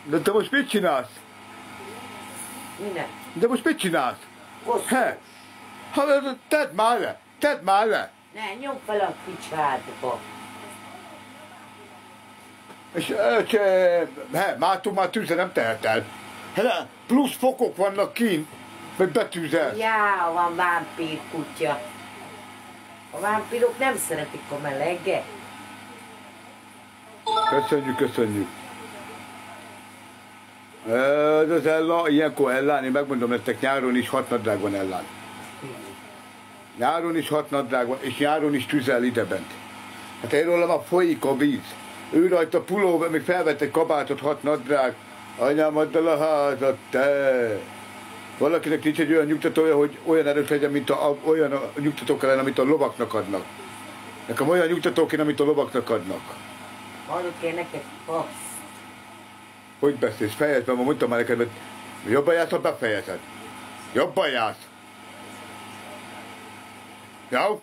De te most mit csinálsz? Minek? De most mit csinálsz? Hosszú. He? Tedd már le! Tedd már le! Ne, nyomd fel a picsádba. És már tűzre nem tehet el. Hát, plusz fokok vannak kint, meg betűzel. Já, van vámpír kutya. A vámpírok nem szeretik a meleget. Köszönjük, köszönjük. Ez az Ella, ilyenkor Ellán, én megmondom nektek, nyáron is 6 nadrág van Ellán. Nyáron is 6 nadrág van, és nyáron is tüzel idebent. Hát én rólam a folyik a víz. Ő rajta pulóver, még felvett egy kabátot, 6 nadrág. Anyám, add el a házat, te! Valakinek nincs egy olyan nyugtatója, hogy olyan erős legyen, mint olyan nyugtatók ellen, amit a lovaknak adnak. Nekem olyan nyugtatók én, amit a lovaknak adnak. Hallok én neked passz. Hogy beszélsz? Fejezd be, ma mondtam már neked, hogy jobban jársz, ha befejezed. Jobban jársz. Jó?